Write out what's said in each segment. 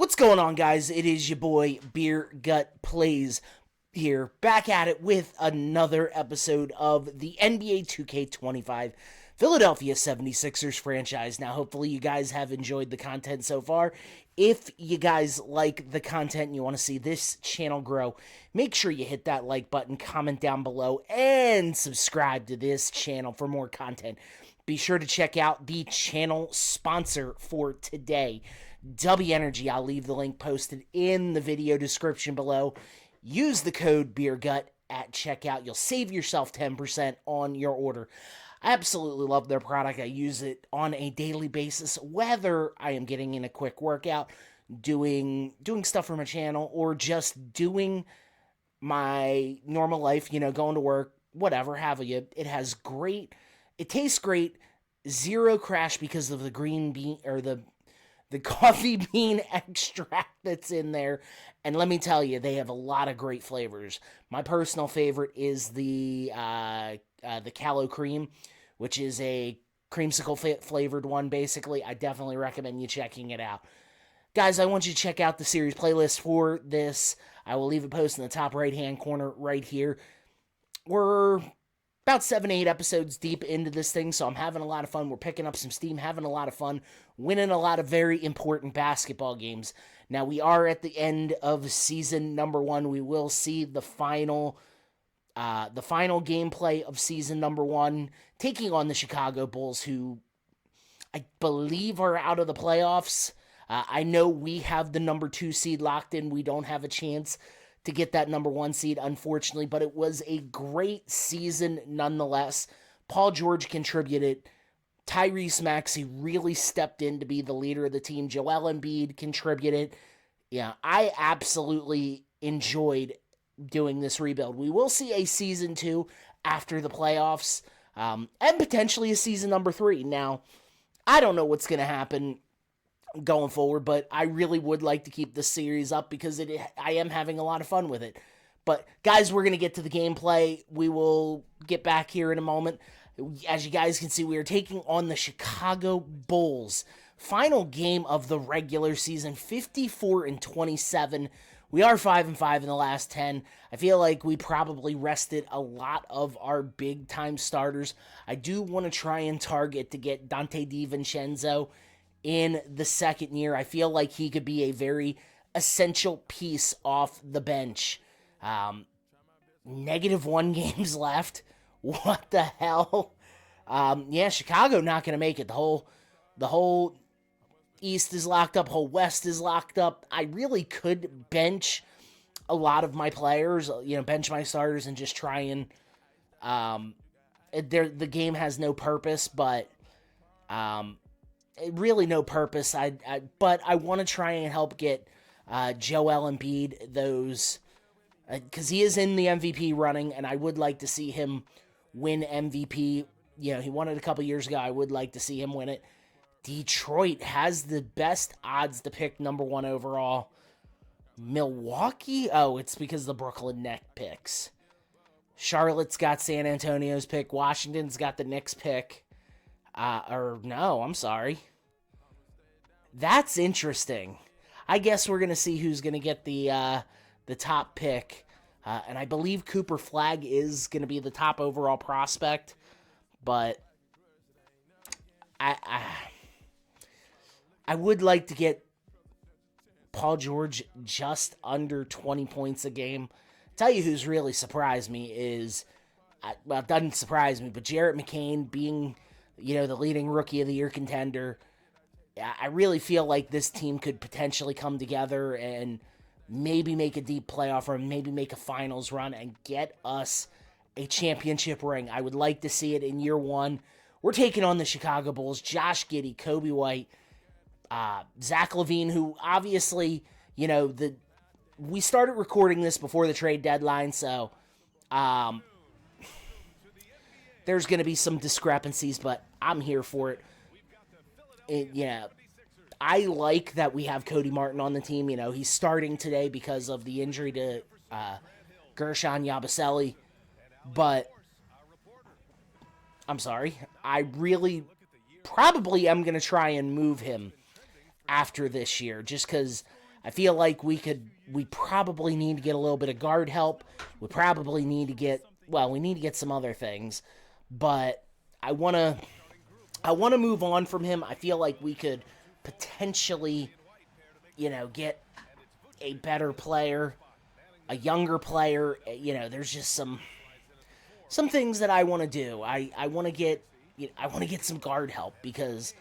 What's going on, guys? It is your boy Beer Gut Plays here, back at it with another episode of the NBA 2K25 Philadelphia 76ers franchise. Now, hopefully you guys have enjoyed the content so far. If you guys like the content and you want to see this channel grow, make sure you hit that like button, comment down below, and subscribe to this channel for more content. Be sure to check out the channel sponsor for today, Dubby Energy. I'll leave the link posted in the video description below. Use the code BeerGut at checkout. You'll save yourself 10% on your order. I absolutely love their product. I use it on a daily basis, whether I am getting in a quick workout, doing stuff for my channel, or just doing my normal life, going to work, whatever have you. It tastes great, zero crash because of the green bean, or the coffee bean extract that's in there. And let me tell you, they have a lot of great flavors. My personal favorite is the Callow Cream, which is a creamsicle flavored one, basically. I definitely recommend you checking it out. Guys, I want you to check out the series playlist for this. I will leave a post in the top right-hand corner right here. We're about 7-8 episodes deep into this thing, so I'm having a lot of fun. We're picking up some steam, having a lot of fun, winning a lot of very important basketball games. Now, we are at the end of season number 1. We will see the final gameplay of season number 1, taking on the Chicago Bulls, who I believe are out of the playoffs. I know we have the number 2 seed locked in. We don't have a chance to get that number 1 seed, unfortunately, but it was a great season nonetheless. Paul George contributed. Tyrese Maxey really stepped in to be the leader of the team. Joel Embiid contributed. Yeah, I absolutely enjoyed doing this rebuild. We will see a season 2 after the playoffs, and potentially a season number 3. Now, I don't know what's going to happen going forward, but I really would like to keep this series up because I am having a lot of fun with it. But guys, we're going to get to the gameplay. We will get back here in a moment. As you guys can see, we are taking on the Chicago Bulls. Final game of the regular season, 54-27. We are 5-5 in the last 10. I feel like we probably rested a lot of our big-time starters. I do want to try and target to get Dante DiVincenzo in the second year. I feel like he could be a very essential piece off the bench. -1 games left. What the hell? Yeah, Chicago not going to make it. The whole East is locked up. Whole West is locked up. I really could bench a lot of my players, bench my starters and just try and the game has no purpose, but really no purpose. But I want to try and help get Joel Embiid those, because he is in the MVP running, and I would like to see him win MVP. He won it a couple years ago. I would like to see him win it. Detroit has the best odds to pick number 1 overall. Milwaukee? Oh, it's because the Brooklyn Nets picks. Charlotte's got San Antonio's pick. Washington's got the Knicks pick. No, I'm sorry. That's interesting. I guess we're going to see who's going to get the top pick. And I believe Cooper Flagg is going to be the top overall prospect. But I would like to get Paul George just under 20 points a game. Tell you who's really surprised me is, well, it doesn't surprise me, but Jarrett McCain being, the leading rookie of the year contender. I really feel like this team could potentially come together and maybe make a deep playoff or maybe make a finals run and get us a championship ring. I would like to see it in year 1. We're taking on the Chicago Bulls. Josh Giddey, Kobe White, Zach LaVine, who obviously, we started recording this before the trade deadline, so there's going to be some discrepancies, but I'm here for it. I like that we have Cody Martin on the team. He's starting today because of the injury to Gershon Yabusele, but I'm sorry. I really probably am going to try and move him after this year, just because I feel like we probably need to get a little bit of guard help. We probably need to get, we need to get some other things. But I want to move on from him. I feel like we could potentially, get a better player, a younger player. There's just some things that I want to do. I want to get some guard help because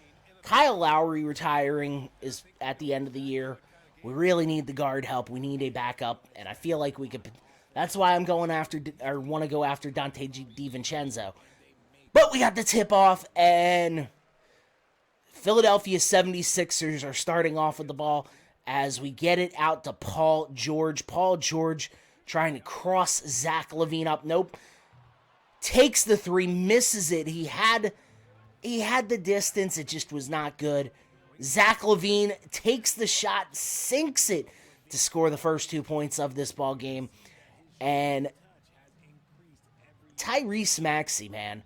Kyle Lowry retiring is at the end of the year. We really need the guard help. We need a backup, and I feel like we could. That's why I'm going after, or want to go after Dante DiVincenzo. But we got the tip off, and Philadelphia 76ers are starting off with the ball as we get it out to Paul George. Paul George trying to cross Zach LaVine up. Nope. Takes the three, misses it. He had the distance. It just was not good. Zach LaVine takes the shot, sinks it to score the first 2 points of this ball game. And Tyrese Maxey, man,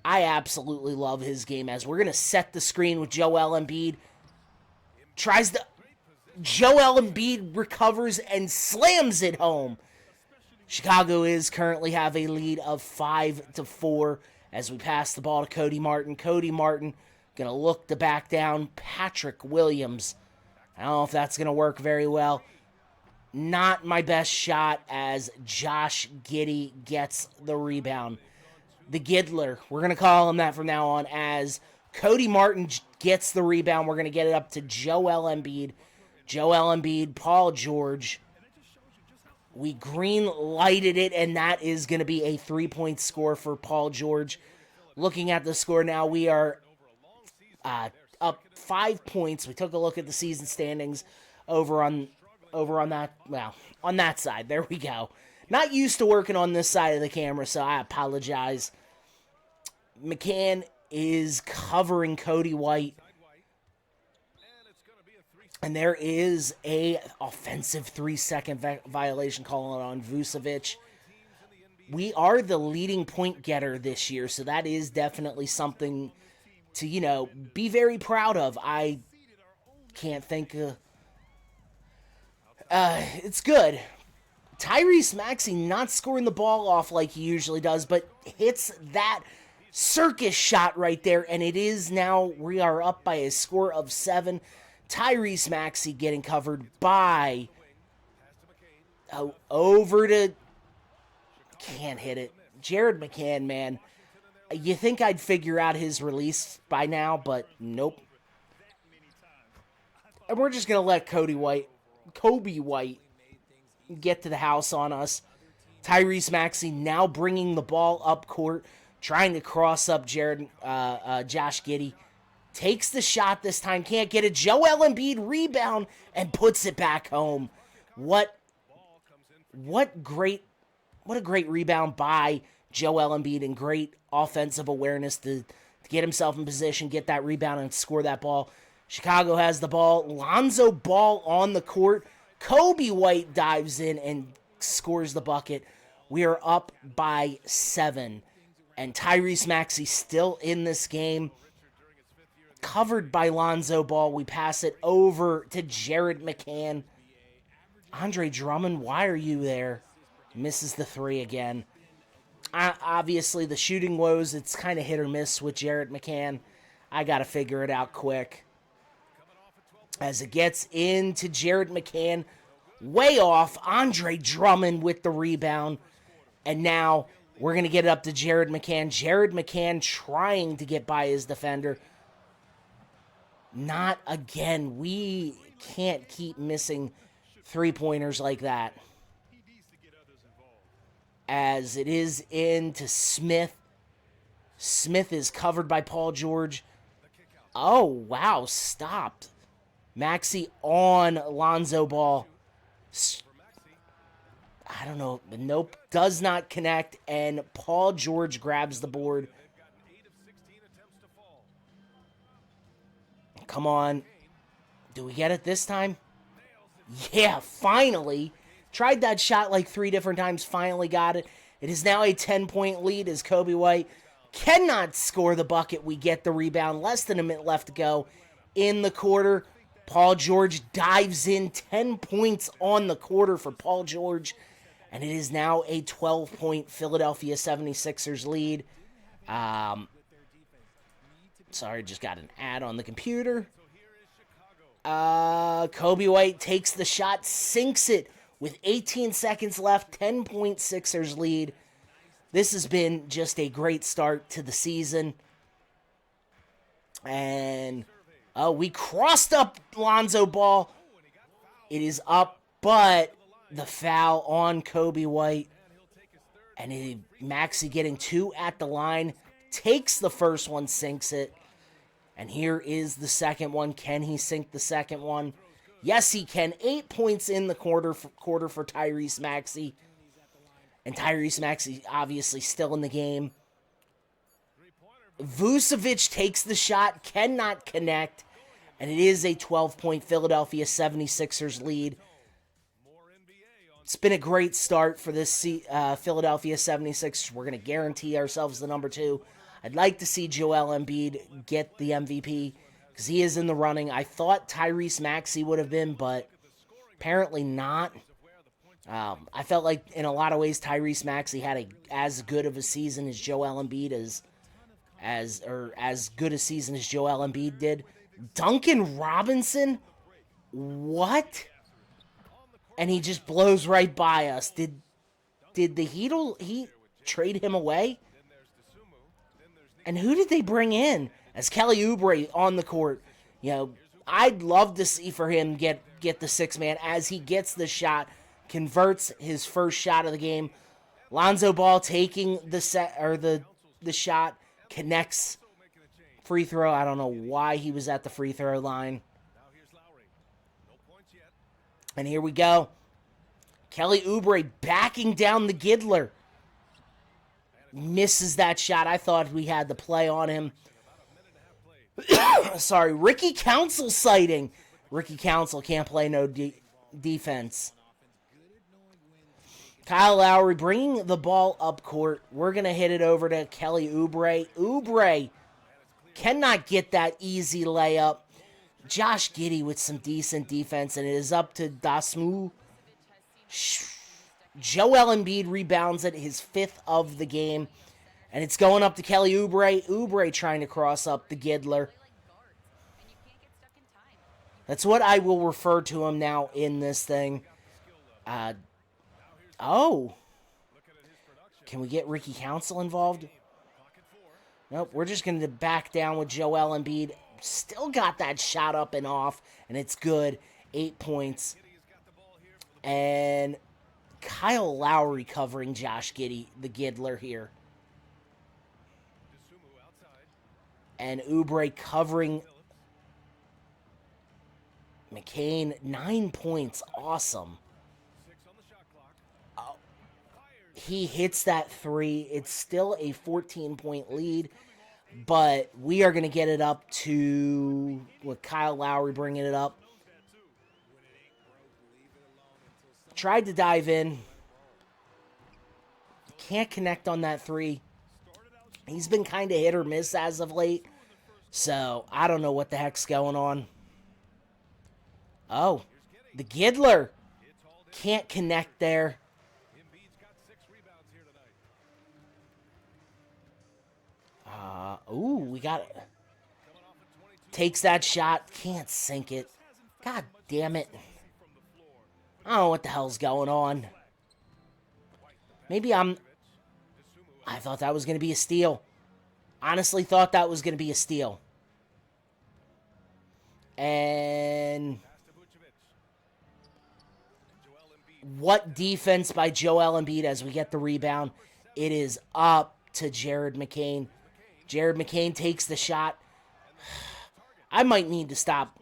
I absolutely love his game as we're going to set the screen with Joel Embiid. Joel Embiid recovers and slams it home. Chicago is currently have a lead of 5-4 as we pass the ball to Cody Martin. Cody Martin going to look to back down Patrick Williams. I don't know if that's going to work very well. Not my best shot as Josh Giddey gets the rebound. The Giddler, we're going to call him that from now on, as Cody Martin gets the rebound. We're going to get it up to Joel Embiid. Joel Embiid, Paul George. We green lighted it, and that is going to be a 3-point score for Paul George. Looking at the score now, we are up 5 points. We took a look at the season standings over on that side. There we go. Not used to working on this side of the camera, so I apologize. McCann is covering Cody White. And there is a offensive 3-second violation calling on Vucevic. We are the leading point getter this year, so that is definitely something to, be very proud of. I can't think of... it's good. Tyrese Maxey not scoring the ball off like he usually does, but hits that circus shot right there, and it is now, we are up by a score of 7. Tyrese Maxey getting covered by, over to, can't hit it, Jared McCann, man. You think I'd figure out his release by now, but nope. And we're just going to let Kobe White get to the house on us. Tyrese Maxey now bringing the ball up court, trying to cross up Josh Giddey. Takes the shot this time, can't get it. Joel Embiid rebound and puts it back home. What a great rebound by Joel Embiid, and great offensive awareness to get himself in position, get that rebound, and score that ball. Chicago has the ball. Lonzo Ball on the court. Kobe White dives in and scores the bucket. We are up by 7. And Tyrese Maxey still in this game. Covered by Lonzo Ball. We pass it over to Jared McCann. Andre Drummond, why are you there? Misses the 3 again. Obviously, the shooting woes, it's kind of hit or miss with Jared McCann. I got to figure it out quick. As it gets into Jared McCann, way off. Andre Drummond with the rebound. And now we're going to get it up to Jared McCann. Jared McCann trying to get by his defender. Not again. We can't keep missing 3-pointers like that. As it is into Smith. Smith is covered by Paul George. Oh, wow. Stopped. Maxey on Lonzo Ball. I don't know. Nope. Does not connect. And Paul George grabs the board. Come on. Do we get it this time? Yeah, finally. Tried that shot like 3 different times. Finally got it. It is now a 10-point lead as Kobe White cannot score the bucket. We get the rebound. Less than a minute left to go in the quarter. Paul George dives in, 10 points on the quarter for Paul George, and it is now a 12-point Philadelphia 76ers lead. Sorry, just got an ad on the computer. Kobe White takes the shot, sinks it with 18 seconds left, 10-point Sixers lead. This has been just a great start to the season. And, we crossed up Lonzo Ball. It is up, but the foul on Kobe White. And Maxey getting 2 at the line, takes the first one, sinks it. And here is the second one. Can he sink the second one? Yes, he can. 8 points in the quarter for Tyrese Maxey. And Tyrese Maxey obviously still in the game. Vucevic takes the shot, cannot connect. And it is a 12-point Philadelphia 76ers lead. It's been a great start for this Philadelphia 76ers. We're going to guarantee ourselves the number 2. I'd like to see Joel Embiid get the MVP because he is in the running. I thought Tyrese Maxey would have been, but apparently not. I felt like in a lot of ways Tyrese Maxey had as good of a season as Joel Embiid as good a season as Joel Embiid did. Duncan Robinson, what? And he just blows right by us. Did the Heat trade him away? And who did they bring in as Kelly Oubre on the court? You know, I'd love to see for him get the 6-man as he gets the shot, converts his first shot of the game. Lonzo Ball taking the shot, connects. Free throw. I don't know why he was at the free throw line. And here we go. Kelly Oubre backing down the Giddler. Misses that shot. I thought we had the play on him. Sorry, Ricky Council sighting. Ricky Council can't play no defense. Kyle Lowry bringing the ball up court. We're going to hit it over to Kelly Oubre. Oubre cannot get that easy layup. Josh Giddey with some decent defense, and it is up to Dasmu. Joel Embiid rebounds it, his 5th of the game. And it's going up to Kelly Oubre. Oubre trying to cross up the Giddler. That's what I will refer to him now in this thing. Can we get Ricky Council involved? Nope, we're just going to back down with Joel Embiid. Still got that shot up and off, and it's good. 8 points. And Kyle Lowry covering Josh Giddey, the Giddler here. And Oubre covering McCain. 9 points. Awesome. He hits that 3. It's still a 14-point lead. But we are going to get it up to with Kyle Lowry bringing it up. Tried to dive in. Can't connect on that 3. He's been kind of hit or miss as of late. So, I don't know what the heck's going on. Oh, the Giddler can't connect there. We got it. Takes that shot. Can't sink it. God damn it. I don't know what the hell's going on. I thought that was going to be a steal. Honestly thought that was going to be a steal. And what defense by Joel Embiid as we get the rebound. It is up to Jared McCain. Jared McCain takes the shot. I might need to stop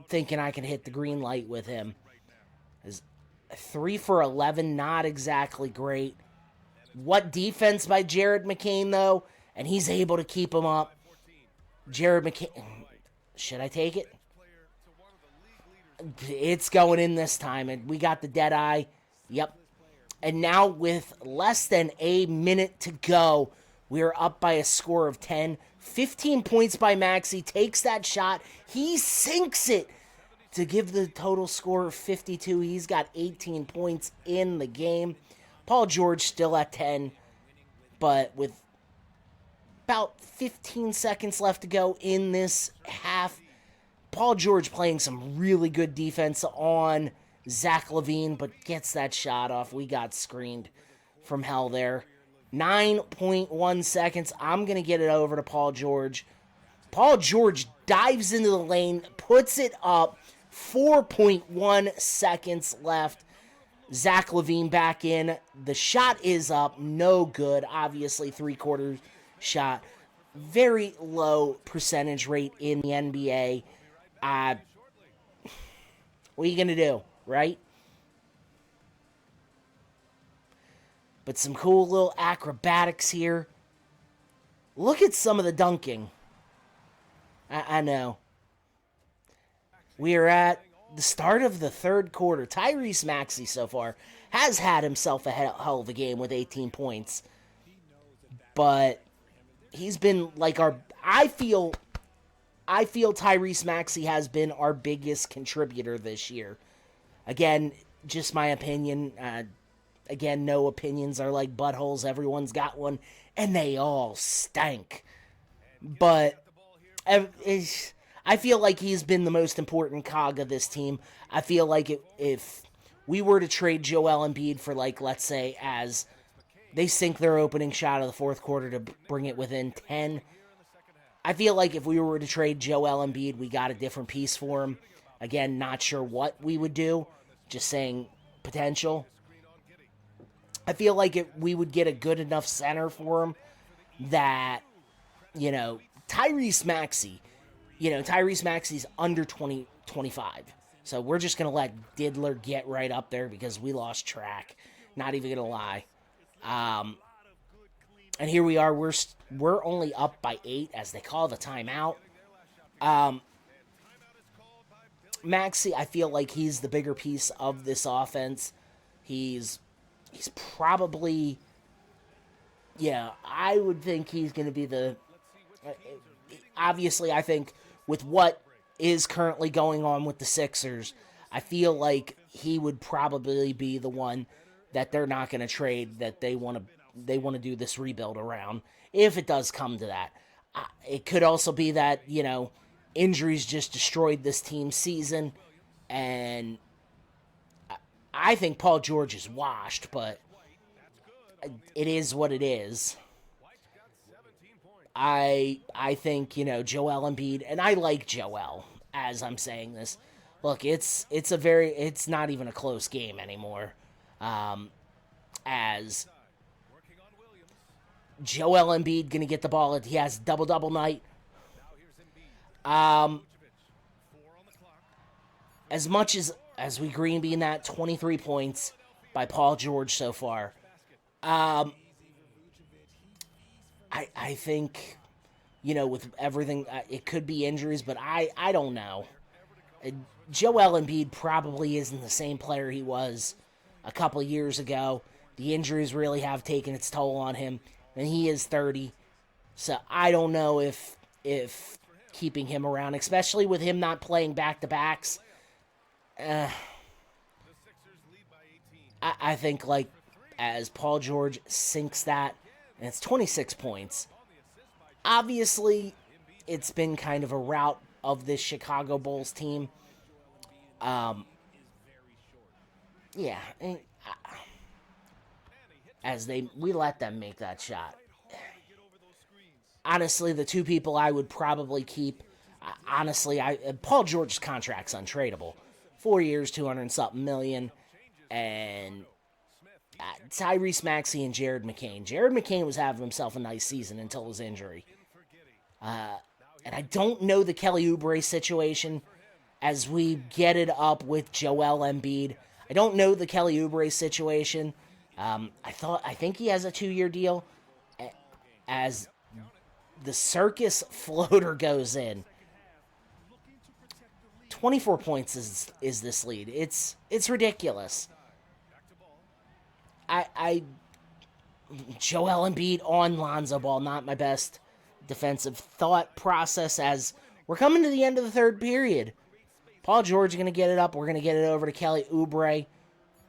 thinking I can hit the green light with him. 3 for 11, not exactly great. What defense by Jared McCain, though? And he's able to keep him up. Jared McCain. Should I take it? It's going in this time, and we got the dead eye. Yep. And now with less than a minute to go, we are up by a score of 10. 15 points by Maxey. Takes that shot. He sinks it. to give the total score 52. He's got 18 points in the game. Paul George still at 10, but with about 15 seconds left to go in this half, Paul George playing some really good defense on Zach LaVine, but gets that shot off. We got screened from hell there. 9.1 seconds. I'm going to get it over to Paul George. Paul George dives into the lane, puts it up. 4.1 seconds left. Zach LaVine back in. The shot is up. No good. Obviously, three-quarters shot. Very low percentage rate in the NBA. What are you going to do, right? But some cool little acrobatics here. Look at some of the dunking. I know. We are at the start of the third quarter. Tyrese Maxey so far has had himself a hell of a game with 18 points. But he's been like I feel Tyrese Maxey has been our biggest contributor this year. Again, just my opinion. Again, no opinions are like buttholes. Everyone's got one, and they all stank. But I feel like he's been the most important cog of this team. I feel like if we were to trade Joel Embiid for, like, let's say, as they sink their opening shot of the fourth quarter to bring it within 10, I feel like if we were to trade Joel Embiid, we got a different piece for him. Again, not sure what we would do. Just saying potential. I feel like we would get a good enough center for him that, Tyrese Maxey's under 25. So we're just going to let Diddler get right up there because we lost track. Not even going to lie. And here we are. We're only up by 8 as they call the timeout. Maxey, I feel like he's the bigger piece of this offense. He's probably, I would think he's going to be the, obviously I think with what is currently going on with the Sixers, I feel like he would probably be the one that they're not going to trade, that they want to do this rebuild around, if it does come to that. It could also be that, injuries just destroyed this team's season, and I think Paul George is washed, but it is what it is. I think, Joel Embiid, and I like Joel as I'm saying this. Look, it's not even a close game anymore. As Joel Embiid going to get the ball. He has double-double night. As much as we green bean that, 23 points by Paul George so far. I think, with everything, it could be injuries, but I don't know. Joel Embiid probably isn't the same player he was a couple years ago. The injuries really have taken its toll on him, and he is 30. So I don't know if keeping him around, especially with him not playing back-to-backs, I think, like, as Paul George sinks that, and it's 26 points. Obviously, it's been kind of a rout of this Chicago Bulls team. Yeah, as we let them make that shot. Honestly, the two people I would probably keep, Paul George's contract's untradeable. 4 years, 200-something million, and Tyrese Maxey and Jared McCain. Jared McCain was having himself a nice season until his injury. And I don't know the Kelly Oubre situation as we get it up with Joel Embiid. I don't know the Kelly Oubre situation. I think he has a 2-year deal. As the circus floater goes in, 24 points is this lead. It's ridiculous. Joel Embiid on Lonzo Ball, not my best defensive thought process as we're coming to the end of the third period. Paul George going to get it up. We're going to get it over to Kelly Oubre.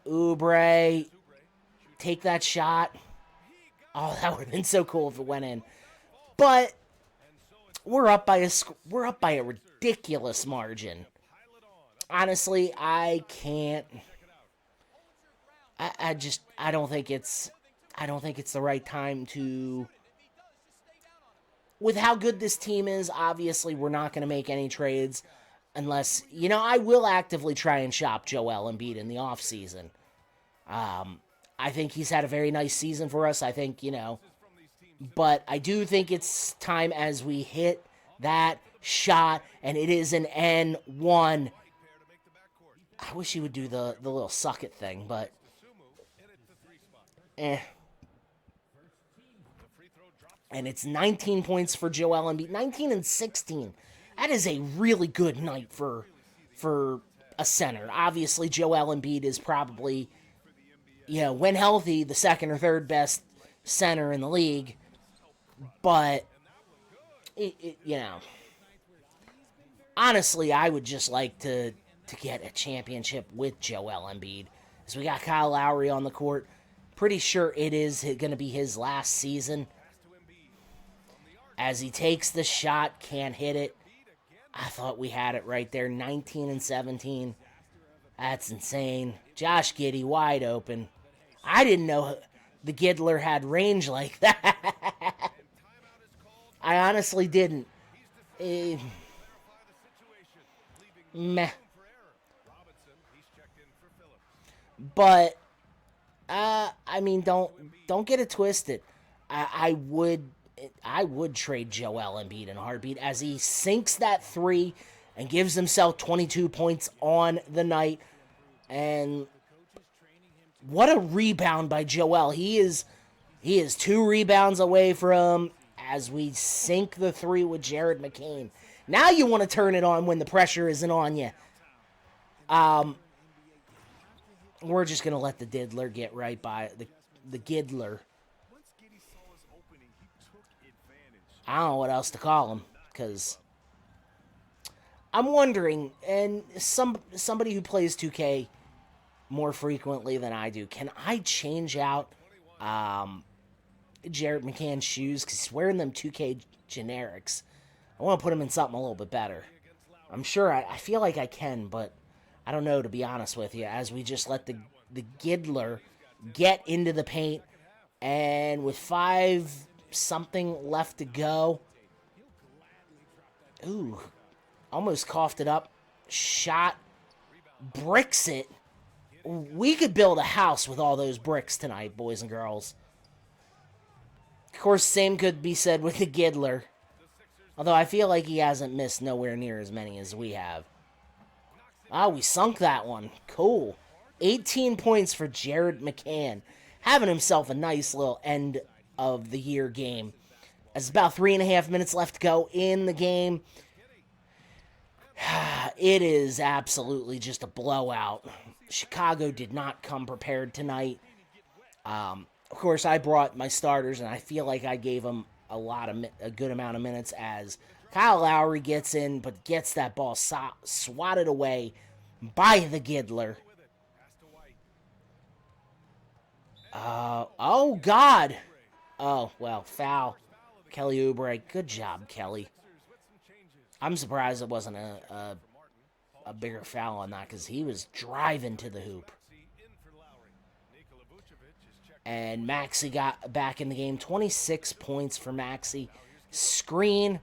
Oubre, take that shot. Oh, that would have been so cool if it went in. But we're up by a ridiculous margin. Honestly, I can't. I don't think it's the right time to. With how good this team is, obviously we're not going to make any trades unless, I will actively try and shop Joel Embiid in the offseason. I think he's had a very nice season for us. I think, but I do think it's time as we hit that shot, and it is an N1. I wish he would do the little suck it thing, but And it's 19 points for Joel Embiid. 19 and 16. That is a really good night for a center. Obviously, Joel Embiid is probably, when healthy, the second or third best center in the league. But, honestly, I would just like to get a championship with Joel Embiid. So we got Kyle Lowry on the court. Pretty sure it is going to be his last season. As he takes the shot, can't hit it. I thought we had it right there. 19 and 17. That's insane. Josh Giddey wide open. I didn't know the Giddler had range like that. I honestly didn't. Meh. But, don't get it twisted. I would trade Joel Embiid in a heartbeat as he sinks that three and gives himself 22 points on the night. And what a rebound by Joel. He is 2 rebounds away from as we sink the three with Jared McCain. Now you want to turn it on when the pressure isn't on you. We're just going to let the Diddler get right by the Giddler. I don't know what else to call him, because I'm wondering, and somebody who plays 2K more frequently than I do, can I change out Jared McCann's shoes? Because he's wearing them 2K generics. I want to put him in something a little bit better. I'm sure, I feel like I can, but I don't know, to be honest with you, as we just let the Giddler get into the paint, and with 5-something left to go. Ooh, almost coughed it up. Shot, bricks it. We could build a house with all those bricks tonight, boys and girls. Of course, same could be said with the Giddler. Although I feel like he hasn't missed nowhere near as many as we have. Ah, we sunk that one. Cool. 18 points for Jared McCann. Having himself a nice little end of the year game. There's about 3.5 minutes left to go in the game. It is absolutely just a blowout. Chicago did not come prepared tonight. Of course, I brought my starters, and I feel like I gave them a good amount of minutes as Kyle Lowry gets in, but gets that ball swatted away by the Giddler. Oh, God. Oh, well, foul. Kelly Oubre. Good job, Kelly. I'm surprised it wasn't a bigger foul on that because he was driving to the hoop. And Maxey got back in the game. 26 points for Maxey. Screen.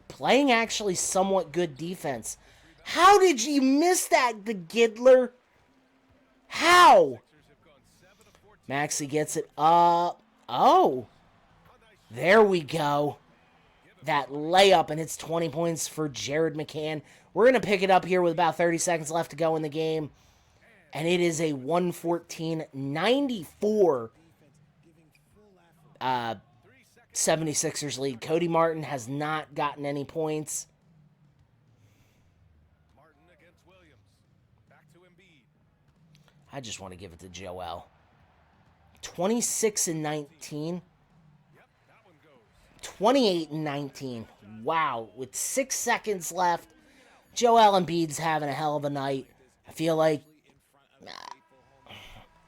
Playing actually somewhat good defense. How did you miss that, the Giddler? How? Maxey gets it up. Oh. There we go. That layup, and it's 20 points for Jared McCann. We're going to pick it up here with about 30 seconds left to go in the game. And it is a 114-94 76ers lead. Cody Martin has not gotten any points. I just want to give it to Joel. 26 and 19. 28 and 19. Wow. With 6 seconds left, Joel Embiid's having a hell of a night. I feel like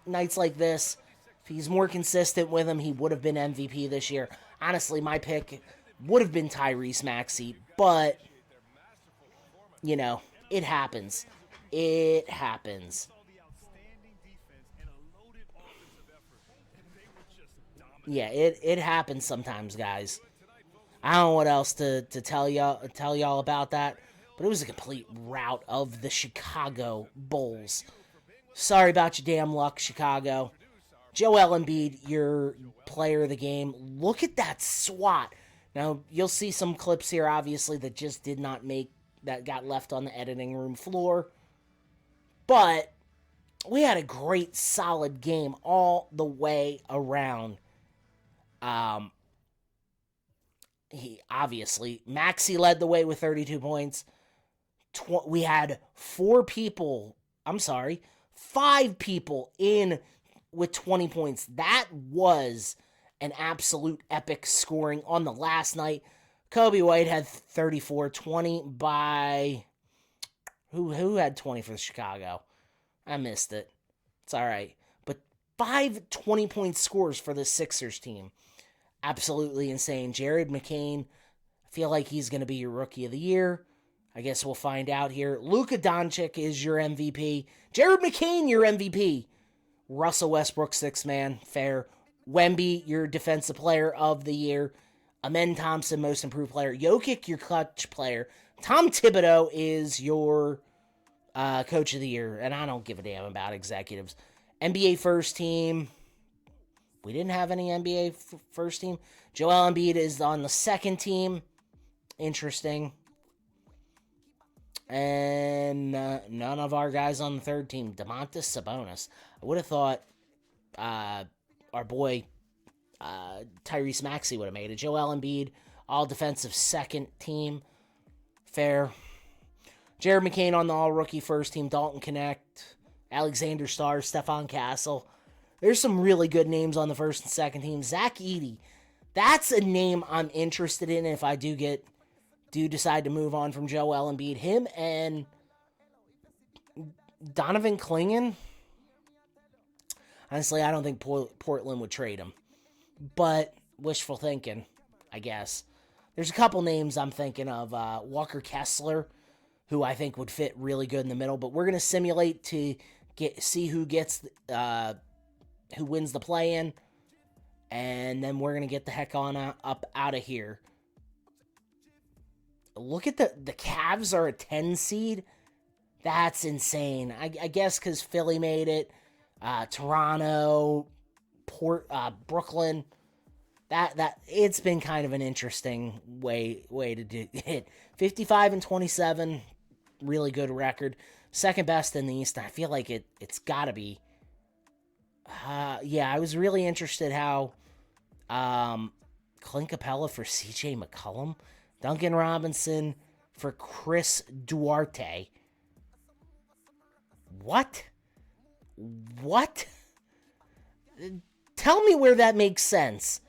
nights like this, if he's more consistent with him, he would have been MVP this year. Honestly, my pick would have been Tyrese Maxey, but, you know, it happens. It happens. Yeah, it happens sometimes, guys. I don't know what else to tell y'all about that, but it was a complete rout of the Chicago Bulls. Sorry about your damn luck, Chicago. Joel Embiid, your player of the game. Look at that swat. Now, you'll see some clips here, obviously, that just did not make, that got left on the editing room floor. But we had a great, solid game all the way around. He obviously, Maxey led the way with 32 points. We had 5 people in with 20 points. That was an absolute epic scoring on the last night. Kobe White had 34, 20 by... Who had 20 for Chicago? I missed it. It's all right. But 5 20-point scores for the Sixers team. Absolutely insane. Jared McCain, I feel like he's going to be your Rookie of the Year. I guess we'll find out here. Luka Doncic is your MVP. Jared McCain, your MVP. Russell Westbrook, 6th man. Fair. Wemby, your Defensive Player of the Year. Amen Thompson, Most Improved Player. Jokic, your Clutch Player. Tom Thibodeau is your Coach of the Year. And I don't give a damn about executives. NBA First Team. We didn't have any NBA First Team. Joel Embiid is on the second team. Interesting. And none of our guys on the third team. Domantas Sabonis. I would have thought our boy Tyrese Maxey would have made it. Joel Embiid, all defensive second team. Fair. Jared McCain on the all-rookie first team. Dalton Connect. Alexander Starr. Stephon Castle. There's some really good names on the first and second team. Zach Edey. That's a name I'm interested in if I do decide to move on from Joel Embiid. Him and Donovan Clingan. Honestly, I don't think Portland would trade him. But wishful thinking, I guess. There's a couple names I'm thinking of. Walker Kessler, who I think would fit really good in the middle. But we're going to simulate to see who gets... who wins the play-in, and then we're going to get the heck on up out of here. Look at the Cavs are a 10 seed. That's insane. I guess because Philly made it, Toronto, Brooklyn. That it's been kind of an interesting way to do it. 55-27, really good record. Second best in the East. I feel like it's got to be. Yeah, I was really interested how Clint Capella for CJ McCollum, Duncan Robinson for Chris Duarte. What? Tell me where that makes sense.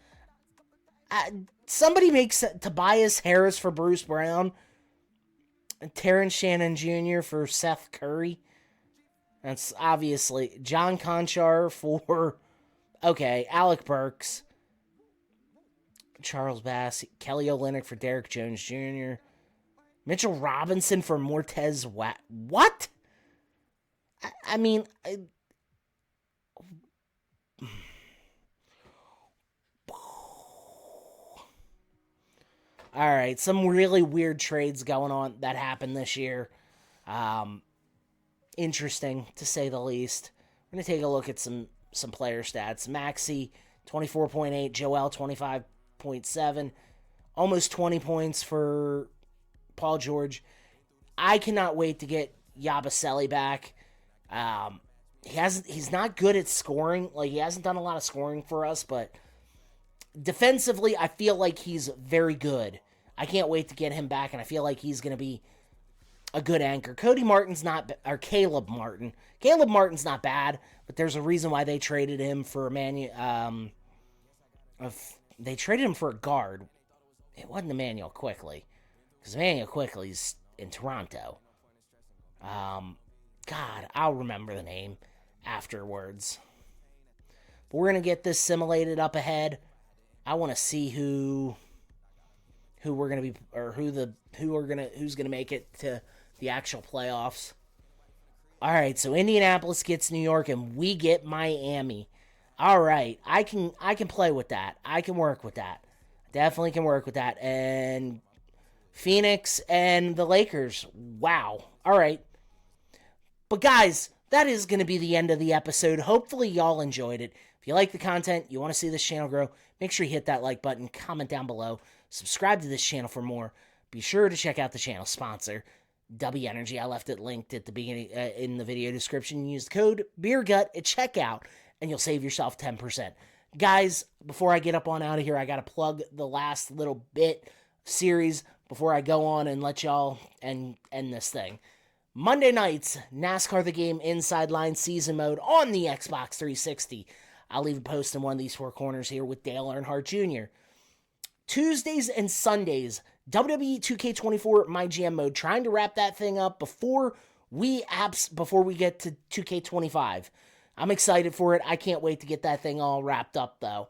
Somebody makes Tobias Harris for Bruce Brown, and Terrence Shannon Jr. for Seth Curry. That's obviously John Conchar for, Alec Burks, Charles Bass, Kelly Olynyk for Derek Jones Jr., Mitchell Robinson for Mortez What? I mean, all right, some really weird trades going on that happened this year. Interesting, to say the least. We're going to take a look at some player stats. Maxey, 24.8. Joel, 25.7. Almost 20 points for Paul George. I cannot wait to get Yabusele back. He's not good at scoring. Like, he hasn't done a lot of scoring for us, but defensively, I feel like he's very good. I can't wait to get him back, and I feel like he's going to be a good anchor. Caleb Martin's not bad, but there's a reason why they traded him for they traded him for a guard. It wasn't Emmanuel Quickley, because Emmanuel Quickley's in Toronto. God, I'll remember the name afterwards. But we're gonna get this simulated up ahead. I want to see who we're gonna be, or who's gonna make it to the actual playoffs. All right, so Indianapolis gets New York, and we get Miami. All right, I can play with that. I can work with that. Definitely can work with that. And Phoenix and the Lakers. Wow. All right. But guys, that is going to be the end of the episode. Hopefully y'all enjoyed it. If you like the content, you want to see this channel grow, make sure you hit that like button, comment down below, subscribe to this channel for more. Be sure to check out the channel sponsor, Dubby Energy. I left it linked at the beginning in the video description. Use the code BeerGut at checkout, and you'll save yourself 10%. Guys, before I get up on out of here, I got to plug the last little bit series before I go on and let y'all end this thing. Monday nights, NASCAR The Game Inside Line Season Mode on the Xbox 360. I'll leave a post in one of these four corners here with Dale Earnhardt Jr. Tuesdays and Sundays, WWE 2K24 My GM Mode. Trying to wrap that thing up before we get to 2K25. I'm excited for it. I can't wait to get that thing all wrapped up, though.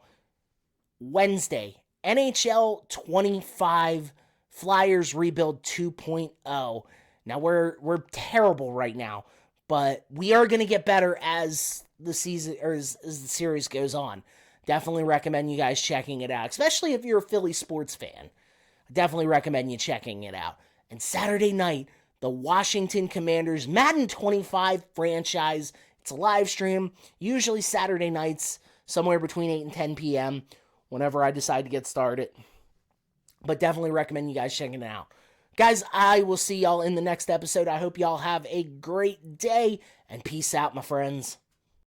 Wednesday, NHL 25 Flyers Rebuild 2.0. Now, we're terrible right now, but we are going to get better as the season, or as the series goes on. Definitely recommend you guys checking it out, especially if you're a Philly sports fan. I definitely recommend you checking it out. And Saturday night, the Washington Commanders Madden 25 franchise. It's a live stream, usually Saturday nights, somewhere between 8 and 10 p.m., whenever I decide to get started. But definitely recommend you guys checking it out. Guys, I will see y'all in the next episode. I hope y'all have a great day, and peace out, my friends.